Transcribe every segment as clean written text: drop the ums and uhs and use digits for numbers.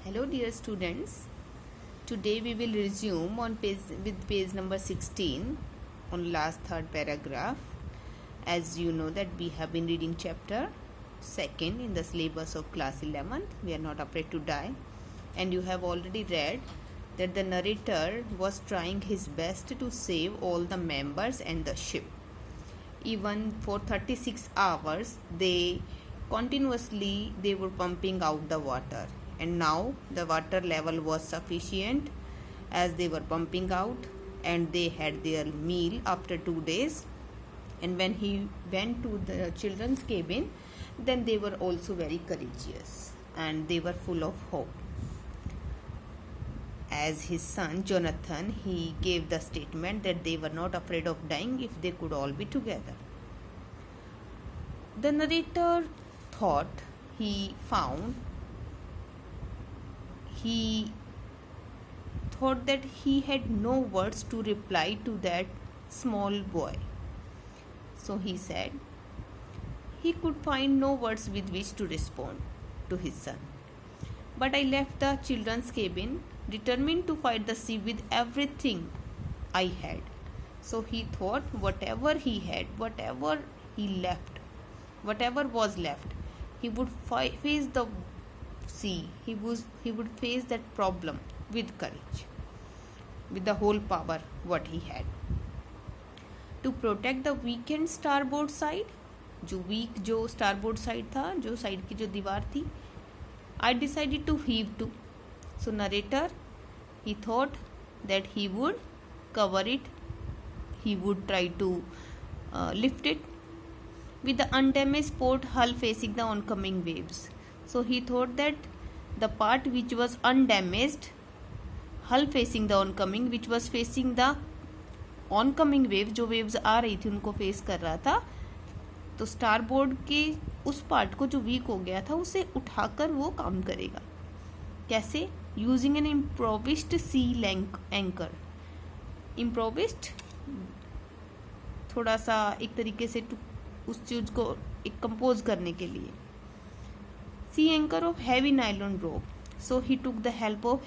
Hello dear students, today we will resume on page number 16 on last third paragraph. As you know that we have been reading chapter 2nd in the syllabus of class 11th, We Are Not Afraid to Die, and you have already read that the narrator was trying his best to save all the members and the ship. Even for 36 hours they were pumping out the water, and now the water level was sufficient as they were pumping out, and they had their meal after 2 days. And when he went to the children's cabin, then they were also very courageous and they were full of hope. As his son Jonathan, he gave the statement that they were not afraid of dying if they could all be together. The narrator thought that he had no words to reply to that small boy. So he said he could find no words with which to respond to his son. But I left the children's cabin determined to fight the sea with everything I had. So he thought whatever he had, whatever was left, he would face the sea. He would face that problem with courage, with the whole power what he had. To protect the weakened starboard side, जो starboard side था, जो side की जो दीवार थी, I decided to heave to. So narrator, he thought that he would cover it, he would try to lift it with the undamaged port hull facing the oncoming waves. So he thought that the part which was undamaged, hull facing the oncoming, which was facing the oncoming wave, जो waves आ रही थी उनको face कर रहा था, तो starboard के उस पार्ट को जो वीक हो गया था उसे उठाकर वो काम करेगा. कैसे? यूजिंग एन इम्प्रोविस्ड सी एंकर. इम्प्रोविस्ड थोड़ा सा एक तरीके से उस चीज को एक कंपोज करने के लिए. Sea anchor of heavy nylon rope. So he took the help of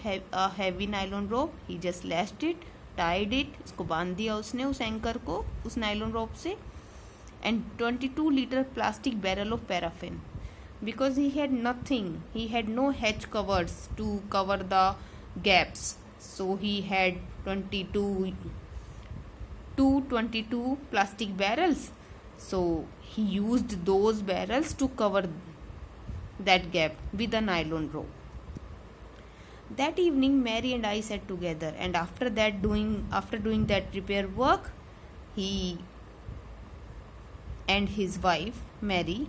heavy nylon rope. He just lashed it, tied it, इसको बांध दिया उसने उस एंकर को उस नाइलॉन रोप से. And 22 litre plastic barrel of paraffin. Because he had nothing, he had no hatch covers to cover the gaps, so he had 22 plastic barrels. So he used those barrels to cover that gap with a nylon rope. That evening Mary and I sat together, and after doing that repair work, he and his wife Mary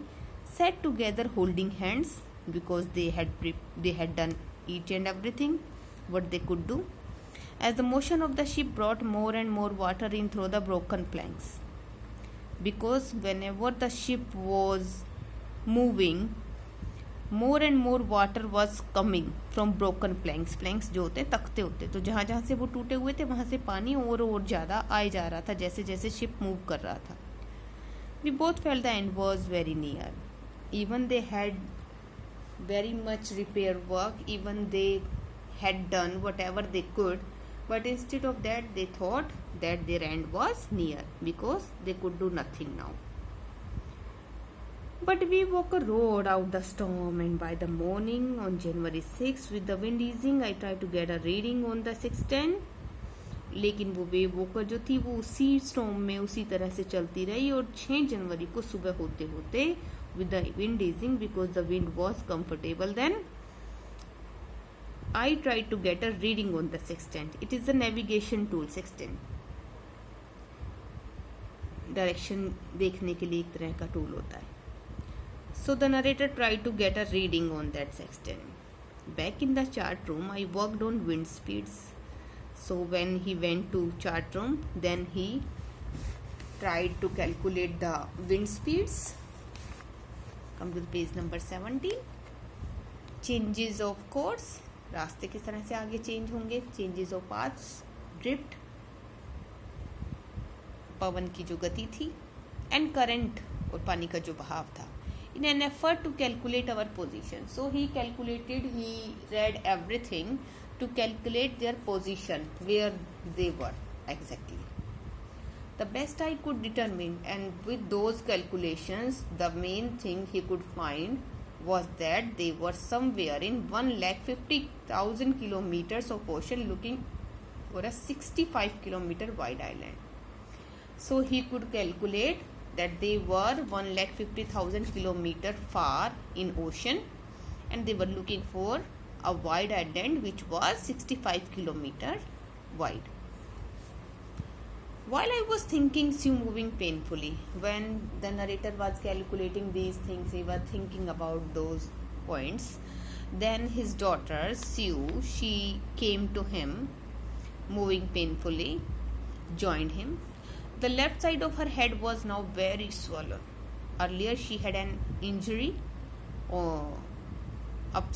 sat together holding hands, because they had done each and everything what they could do, as the motion of the ship brought more and more water in through the broken planks. Because whenever the ship was moving, more and more water was coming from broken planks. Planks जो होते तख्ते होते, तो जहाँ जहाँ से वो टूटे हुए थे वहाँ से पानी और ज़्यादा आए जा रहा था जैसे जैसे शिप मूव कर रहा था. We both felt the end was very near. Even they had very much repair work, even they had done whatever they could, but instead of that they thought that their end was near because they could do nothing now. But we woke a road out the storm, and by the morning on January 6th, with the wind easing, I tried to get a reading on the 610. लेकिन वो wave walker जो थी वो उसी storm में उसी तरह से चलती रही, और 6 जनवरी को सुबह होते होते with the wind easing, because the wind was comfortable then, I tried to get a reading on the sextant. It is a navigation tool. Sextant direction देखने के लिए एक तरह का टूल होता है. So the narrator tried to get a reading on that sextant. Back in the chart room, I worked on wind speeds. So when he went to chart room, then he tried to calculate the wind speeds. Come to page number 17. Changes of course. रास्ते किस तरह से आगे change होंगे. Changes of paths, drift, पवन की जो गति थी, and current और पानी का जो बहाव था. in an effort to calculate our position. So he read everything to calculate their position, where they were exactly. The best I could determine, and with those calculations, the main thing he could find was that they were somewhere in 1,50,000 kilometers of ocean, looking for a 65-kilometer wide island. So he could calculate that they were 1,50,000 kilometers far in ocean, and they were looking for a wide island which was 65 kilometers wide. While I was thinking, Sue moving painfully. When the narrator was calculating these things, he was thinking about those points. Then his daughter, Sue, she came to him, moving painfully, joined him. The left side of her head was now very swollen. Earlier she had an injury on the upper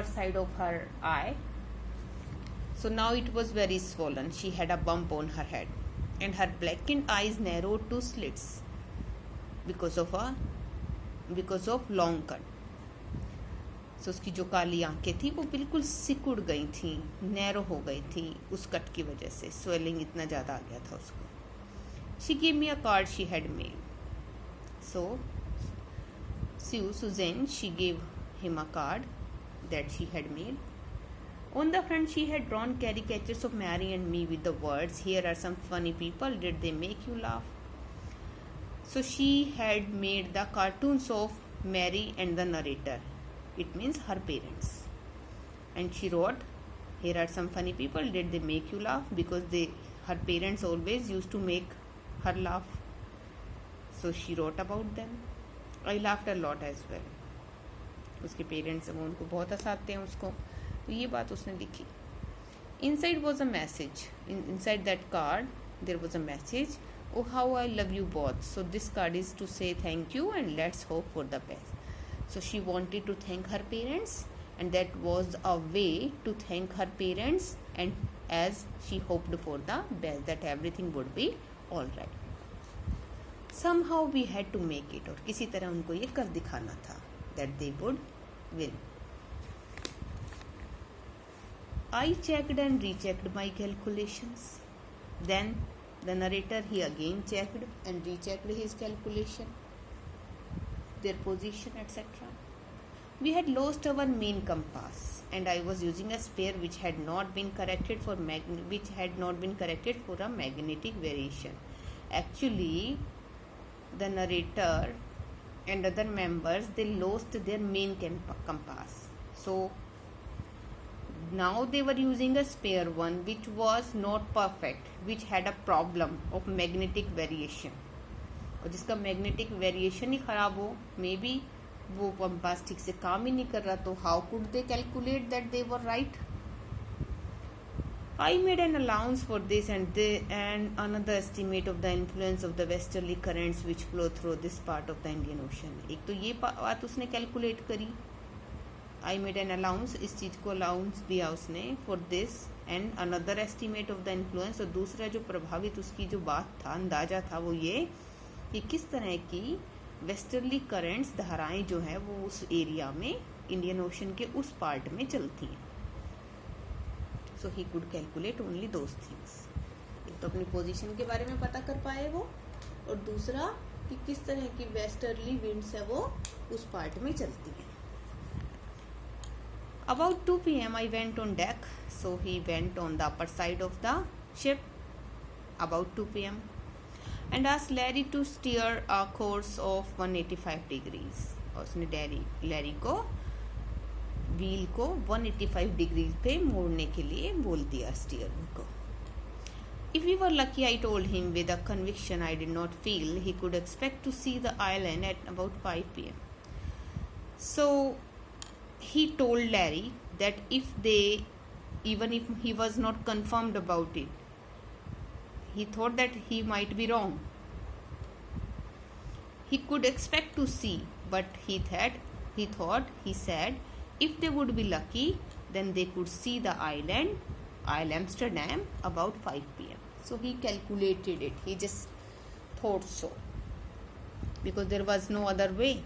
side of her eye. So now it was very swollen. She had a bump on her head, and her blackened eyes narrowed to slits because of long cut. So उसकी जो काली आंखें थी वो बिल्कुल सिकुड़ गई थी, narrow हो गई थी उस कट की वजह से. स्वेलिंग इतना ज़्यादा आ गया था उसको. She gave me a card she had made. So Susan, she gave him a card that she had made. On the front, she had drawn caricatures of Mary and me with the words, "Here are some funny people. Did they make you laugh?" So she had made the cartoons of Mary and the narrator. It means her parents. And she wrote, "Here are some funny people. Did they make you laugh?" Because her parents always used to make her laugh. So she wrote about them. I laughed a lot as well. उसके parents वो उनको बहुत हंसाते हैं उसको. तो ये बात उसने लिखी. Inside was a message. Inside that card there was a message. "Oh, how I love you both. So this card is to say thank you and let's hope for the best." So she wanted to thank her parents, and that was a way to thank her parents, and as she hoped for the best, that everything would be all right. Somehow we had to make it. और किसी तरह उनको ये कर दिखाना था that they would win. I checked and rechecked my calculations. Then the narrator, he again checked and rechecked his calculation, their position, etc. We had lost our main compass, and I was using a spare which had not been corrected for a magnetic variation. Actually, the narrator and other members, they lost their main compass. So now they were using a spare one which was not perfect, which had a problem of magnetic variation. और जिसका magnetic variation ही खराब हो, may be वो compass ठीक से काम ही नहीं कर रहा, तो how could they calculate that they were right. I made an allowance for this and another estimate of the influence of the westerly currents which flow through this part of the Indian Ocean. एक तो ये बात उसने calculate करी. I made an allowance, इस चीज़ को allowance दिया उसने for this and another estimate of the influence. और दूसरा जो प्रभावित उसकी जो बात था, अंदाजा था, वो ये कि किस तरह की वेस्टर्ली करंट्स, धाराएं जो है वो उस एरिया में, इंडियन ओशन के उस पार्ट में चलती हैं. So he could calculate only those things. एक तो अपनी पोजीशन के बारे में पता कर पाए वो, और दूसरा कि किस तरह की वेस्टर्ली विंड्स है वो उस पार्ट में चलती हैं. About 2 p.m. I went on deck. So he went on the upper side of the ship about 2 p.m. and asked Larry to steer a course of 185 degrees. और उसने लैरी को wheel को 185 डिग्री पे मोड़ने के लिए बोल दिया स्टीयरिंग को. If we were lucky, I told him with a conviction I did not feel, he could expect to see the island at about 5 p.m. So he told Larry that even if he was not confirmed about it, he thought that he might be wrong. He could expect to see, but he said, if they would be lucky, then they could see the isle Amsterdam about 5 p.m. So he calculated it. He just thought so. because there was no other way.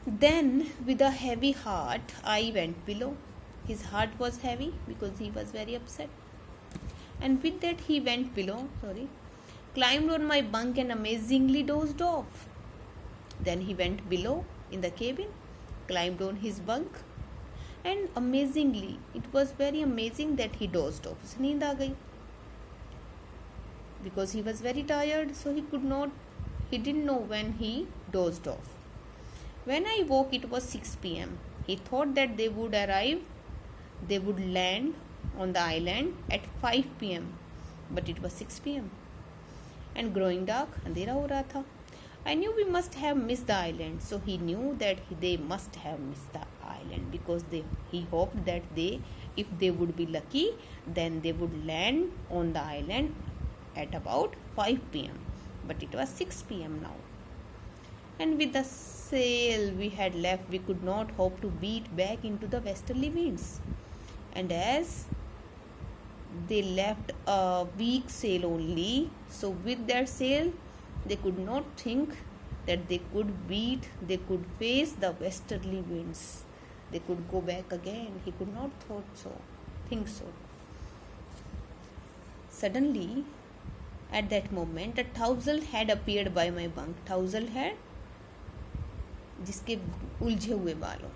Then, with a heavy heart, I went below. His heart was heavy because he was very upset. And with that, he went below, climbed on my bunk and amazingly dozed off. Then he went below in the cabin, climbed on his bunk, and amazingly, it was very amazing that he dozed off. उसे नींद आ गई. Because he was very tired, so he didn't know when he dozed off. When I woke, it was 6 p.m. He thought that they would land on the island at 5 p.m. But it was 6 p.m. and growing dark, अंधेरा हो रहा था. I knew we must have missed the island, so he knew that they must have missed the island because he hoped that if they would be lucky, then they would land on the island at about 5 p.m. But it was 6 p.m. now. And with the sail we had left, we could not hope to beat back into the westerly winds. And as they left a weak sail only, so with that sail, they could not think that they could face the westerly winds. They could go back again. He could not think so. Suddenly, at that moment, a tousle had appeared by my bunk. Tousle had जिसके उलझे हुए बालों.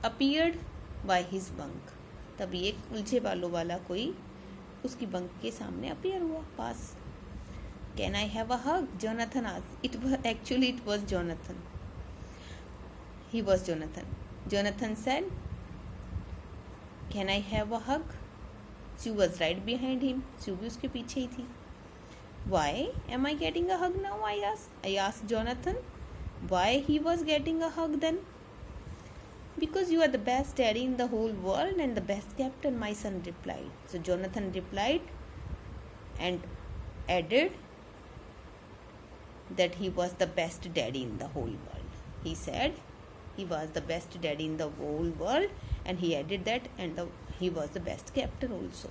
Appeared by his bunk. तभी एक उलझे बालों वाला कोई उसकी बंक के सामने अपीयर हुआ पास. Can I have a hug? Jonathan asked. It was Jonathan. He was Jonathan. Jonathan said, Can I have a hug? Sue was right behind him. Sue भी उसके पीछे ही थी. Why am I getting a hug now? I asked Jonathan. Why he was getting a hug then? Because you are the best daddy in the whole world and the best captain, my son replied. So Jonathan replied and added that he was the best daddy in the whole world. He said he was the best daddy in the whole world, and he added that he was the best captain also.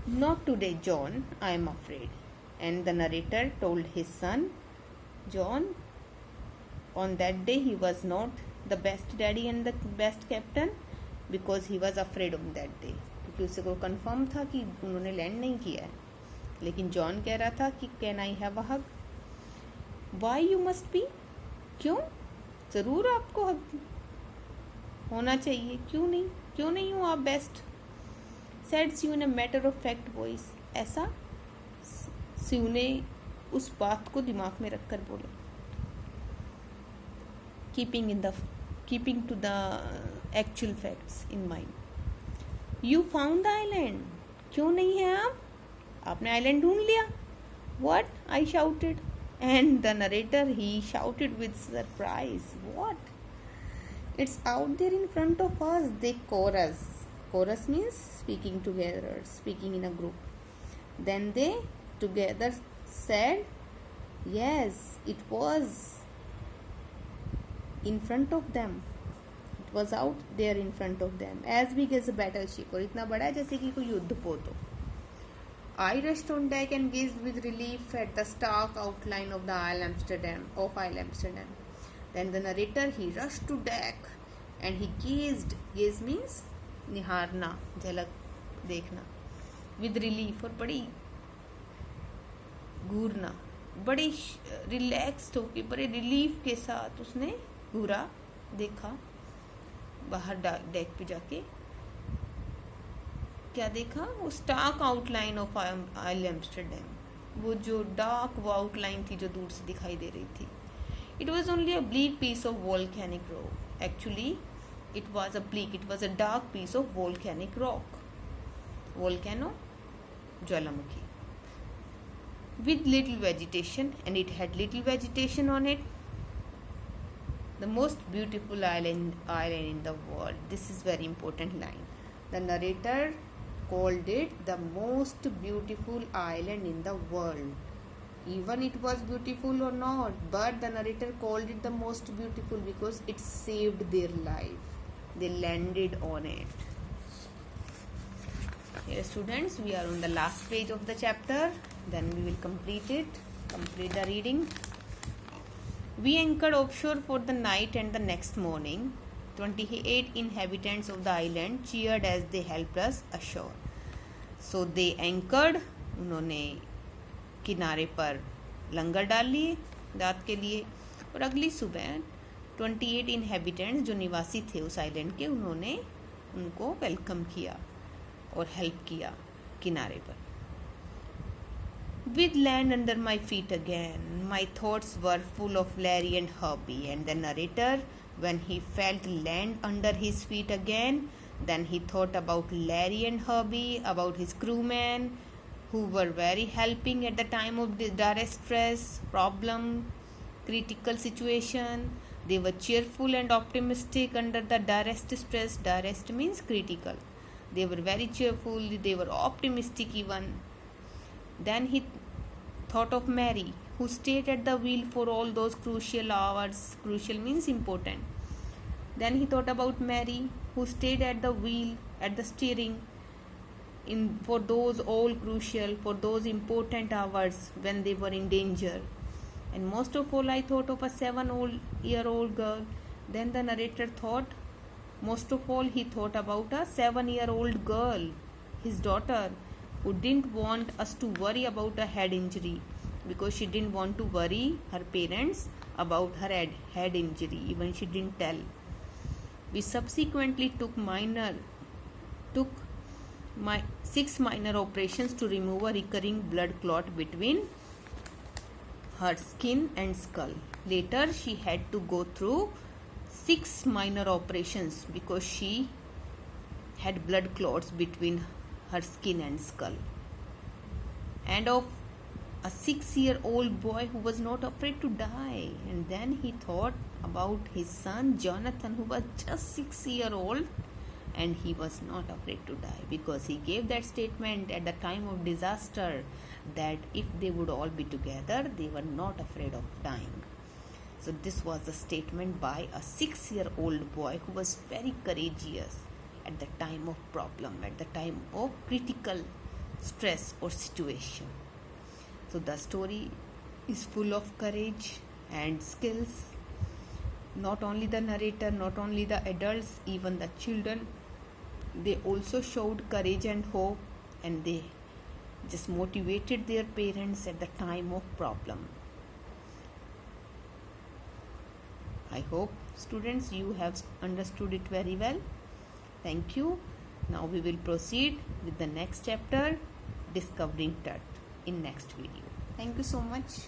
Not today, John, I am afraid. And the narrator told his son, John, on that day he was not the best daddy and the best captain because he was afraid on that day. क्योंकि उसे को confirm था कि उन्होंने land नहीं किया है. लेकिन जॉन कह रहा था कि can I have a hug. Why you must be, क्यों ज़रूर आपको हक होना चाहिए. क्यों नहीं हो आप best. Said Sue in a matter of fact voice. ऐसा स्यू ने उस बात को दिमाग में रखकर बोला. keeping to the actual facts in mind. You found the island. क्यों नहीं है आप? आपने आइलैंड ढूंढ लिया. What? I shouted. And the narrator, he shouted with surprise. What? It's out there in front of us. They chorus. Chorus means speaking together, speaking in a group. Then they together said, yes, it was in front of them. It was out there in front of them, as big as a battleship. और इतना बड़ा जैसे कि कोई युद्धपोत हो. I rushed on deck and gazed with relief at the stark outline of the Isle Amsterdam. Then the narrator, he rushed to deck and he gazed. Gaze means निहारना, झलक देखना. With relief, और बड़ी घूरना, बड़ी रिलैक्स्ड होके, बड़े relief के साथ उसने घूरा, देखा. बाहर डेक पे जाके क्या देखा? वो stark outline of isle Amsterdam. वो जो डार्क वो आउटलाइन थी जो दूर से दिखाई दे रही थी. It was only a bleak piece of volcanic rock. Actually it was a dark piece of volcanic rock. Volcano, Jwalamukhi. With little vegetation, and it had little vegetation on it. The most beautiful island in the world. This is very important line. The narrator called it the most beautiful island in the world. Even it was beautiful or not, but the narrator called it the most beautiful because it saved their life. They landed on it. Dear students, we are on the last page of the chapter. Then we will complete the reading. We anchored offshore for the night, and the next morning 28 inhabitants of the island cheered as they helped us ashore. So they anchored, उन्होंने किनारे पर लंगर डाल लिए रात के लिए, और अगली सुबह 28 इनहेबिटेंट्स जो निवासी थे उस आइलैंड के, उन्होंने उनको वेलकम किया और हेल्प किया किनारे पर. With land under my feet again, my thoughts were full of Larry and Herbie. And the narrator, when he felt land under his feet again, then he thought about Larry and Herbie, about his crewmen, who were very helping at the time of direct stress, problem, critical situation. They were cheerful and optimistic under the direct stress. Direct means critical. They were very cheerful, they were optimistic even. Then he thought of Mary, who stayed at the wheel for all those crucial hours. Crucial means important. Then he thought about Mary, who stayed at the wheel, at the steering, for those all crucial, for those important hours when they were in danger. And most of all, I thought of a 7-year-old girl. Then the narrator thought, most of all, he thought about a 7-year-old girl, his daughter, who didn't want us to worry about a head injury, because she didn't want to worry her parents about her head injury. Even she didn't tell. We subsequently took 6 minor operations to remove a recurring blood clot between her skin and skull. Later, she had to go through 6 minor operations because she had blood clots between her skin and skull. And of a 6-year-old boy who was not afraid to die. And then he thought about his son Jonathan, who was just 6-year-old, and he was not afraid to die because he gave that statement at the time of disaster that if they would all be together, they were not afraid of dying. So this was a statement by a 6-year-old boy who was very courageous at the time of problem, at the time of critical stress or situation. So the story is full of courage and skills. Not only the narrator, not only the adults, even the children, they also showed courage and hope, and they just motivated their parents at the time of problem. I hope, students, you have understood it very well. Thank you. Now we will proceed with the next chapter, Discovering Tut, in next video. Thank you so much.